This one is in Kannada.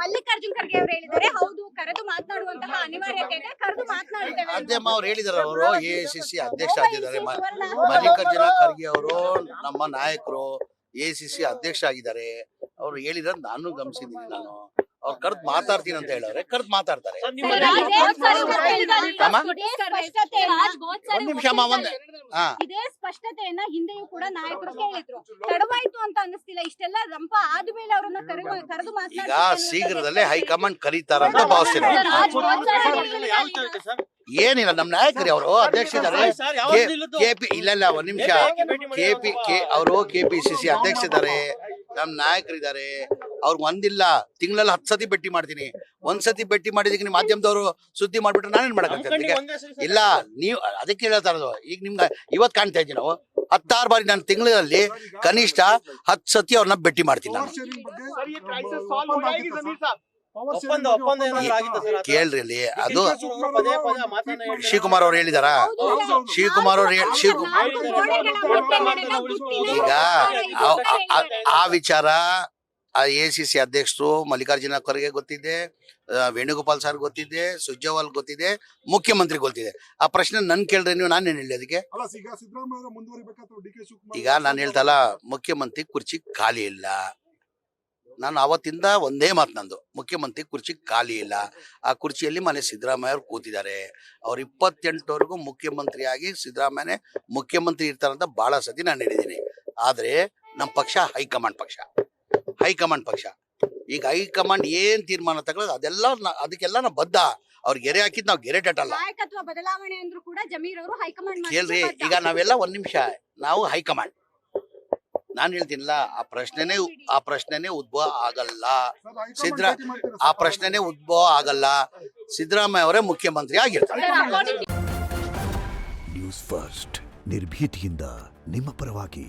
ಮಲ್ಲಿಕಾರ್ಜುನ್ ಖರ್ಗೆ ಅವರು ಹೇಳಿದ್ದಾರೆ, ಹೌದು ಕರೆದು ಮಾತನಾಡುವಂತಹ ಅನಿವಾರ್ಯತೆ ಇದೆ, ಕರೆದು ಮಾತನಾಡ್ತೇವೆ. ಅದೇಮ್ಮ ಅವ್ರು ಹೇಳಿದಾರೆ. ಅವರು AICC ಅಧ್ಯಕ್ಷ ಆಗಿದ್ದಾರೆ. ಮಲ್ಲಿಕಾರ್ಜುನ ಖರ್ಗೆ ಅವರು ನಮ್ಮ ನಾಯಕರು, AICC ಅಧ್ಯಕ್ಷ ಆಗಿದ್ದಾರೆ. ಅವ್ರು ಹೇಳಿರೋದು ನಾನು ಗಮನಿಸಿದ್ದೀನಿ. ನಾನು ಅವ್ರು ಕರೆದು ಮಾತಾಡ್ತೀನಿ ಅಂತ ಹೇಳವ್ರೆ, ಕರೆದು ಮಾತಾಡ್ತಾರೆ. ಒಂದ್ ನಿಮಿಷ ಇದೇ ಸ್ಪಷ್ಟತೆಯನ್ನ ಹಿಂದೆಯೂ ಕೂಡ ನಾಯಕರು ಕೇಳಿದ್ರು. ತಡವಾಯ್ತು ಅಂತ ಅನ್ನಿಸ್ತಿಲ್ಲ? ಇಷ್ಟೆಲ್ಲ ರಂಪ ಆದ್ಮೇಲೆ ಅವ್ರನ್ನ ಕರೆದು ಈಗ ಶೀಘ್ರದಲ್ಲೇ ಹೈಕಮಾಂಡ್ ಕರೀತಾರಂತ ಭಾವಿಸ್ತೀನಿ. ಏನಿಲ್ಲ, ನಮ್ ನಾಯಕರಿ ಅವರು ಅಧ್ಯಕ್ಷ ಇದ್ದಾರೆ. ಇಲ್ಲ ಒಂದ್ ನಿಮಿಷ, ಅವರು KPCC ಅಧ್ಯಕ್ಷ ಇದ್ದಾರೆ, ನಮ್ ನಾಯಕರಿದ್ದಾರೆ. ಅವ್ರಿಗೆ ಒಂದಿಲ್ಲ, ತಿಂಗಳಲ್ಲಿ 10 ಸತಿ ಭೇಟಿ ಮಾಡ್ತೀನಿ. ಒಂದ್ಸತಿ ಭೇಟಿ ಮಾಡಿದಕ್ಕೆ ನಿಮ್ ಮಾಧ್ಯಮದವರು ಸುದ್ದಿ ಮಾಡ್ಬಿಟ್ರೆ ನಾನೇನ್ ಮಾಡಕ್ಕಾಗ್ತದೆ? ಇಲ್ಲ, ನೀವು ಅದಕ್ಕೆ ಹೇಳ್ತಾ ಇರೋದು. ಈಗ ನಿಮ್ಗೆ ಇವತ್ ಕಾಣ್ತಾ ಇದ್ದೀನಿ, ನಾವು 16 ಬಾರಿ ನಾನು ತಿಂಗಳಲ್ಲಿ ಕನಿಷ್ಠ 10 ಸತಿ ಅವ್ರನ್ನ ಭೇಟಿ ಮಾಡ್ತೀನಿ. ನಾನು ಕೇಳ್ರಿ ಅಲ್ಲಿ, ಅದು ಶಿವಕುಮಾರ್ ಅವ್ರು ಹೇಳಿದಾರ. ಶಿವಕುಮಾರ್ ಅವ್ರು ಈಗ ಆ ವಿಚಾರ AICC ಅಧ್ಯಕ್ಷರು ಮಲ್ಲಿಕಾರ್ಜುನ ಖರ್ಗೆ ಗೊತ್ತಿದೆ, ವೇಣುಗೋಪಾಲ್ ಸರ್ ಗೊತ್ತಿದೆ, ಸುರ್ಜೇವಾಲ್ ಗೊತ್ತಿದೆ, ಮುಖ್ಯಮಂತ್ರಿ ಗೊತ್ತಿದೆ. ಆ ಪ್ರಶ್ನೆ ನನ್ ಕೇಳ್ರಿ ನೀವು, ನಾನೇನ್ ಹೇಳಿ ಅದಕ್ಕೆ? ಈಗ ನಾನು ಹೇಳ್ತಲ್ಲ, ಮುಖ್ಯಮಂತ್ರಿ ಕುರ್ಚಿ ಖಾಲಿ ಇಲ್ಲ. ನಾನು ಅವತ್ತಿಂದ ಒಂದೇ ಮಾತು ನಂದು, ಮುಖ್ಯಮಂತ್ರಿ ಕುರ್ಚಿ ಖಾಲಿ ಇಲ್ಲ. ಆ ಕುರ್ಚಿಯಲ್ಲಿ ಮನೆ ಸಿದ್ದರಾಮಯ್ಯ ಅವ್ರು ಕೂತಿದ್ದಾರೆ. ಅವ್ರು 28ವರೆಗೂ ಮುಖ್ಯಮಂತ್ರಿಯಾಗಿ ಸಿದ್ದರಾಮಯ್ಯನೇ ಮುಖ್ಯಮಂತ್ರಿ ಇರ್ತಾರಂತ ಬಹಳ ಸತಿ ನಾನು ಹೇಳಿದ್ದೀನಿ. ಆದ್ರೆ ನಮ್ಮ ಪಕ್ಷ ಹೈಕಮಾಂಡ್ ಪಕ್ಷ. ಈಗ ಹೈಕಮಾಂಡ್ ಏನ್ ತೀರ್ಮಾನ ತಗೊಳ್ಳೋದು ಅದಕ್ಕೆಲ್ಲ ನಾವು ಬದ್ಧ. ಅವ್ರಿಗೆ ಗೆರೆ ಹಾಕಿದ್ ನಾವು ಗೆರೆ ಟಟ್ಟಲ್ಲ. ನಾಯಕತ್ವ ಬದಲಾವಣೆ ಅಂದ್ರೂ ಕೂಡ ಜಮೀರ್ ಅವರು ಹೈಕಮಾಂಡ್ ಕೇಳ್ರಿ, ಈಗ ನಾವೆಲ್ಲ ಒಂದ್ ನಿಮಿಷ, ನಾವು ಹೈಕಮಾಂಡ್. ನಾನು ಹೇಳ್ತೀನಿಲ್ಲ, ಆ ಪ್ರಶ್ನೆನೇ ಉದ್ಭವ ಆಗಲ್ಲ. ಸಿದ್ದರಾಮಯ್ಯ ಅವರೇ ಮುಖ್ಯಮಂತ್ರಿ ಆಗಿರ್ತಾರೆ. ನ್ಯೂಸ್ ಫಸ್ಟ್, ನಿರ್ಭೀತಿಯಿಂದ ನಿಮ್ಮ ಪರವಾಗಿ.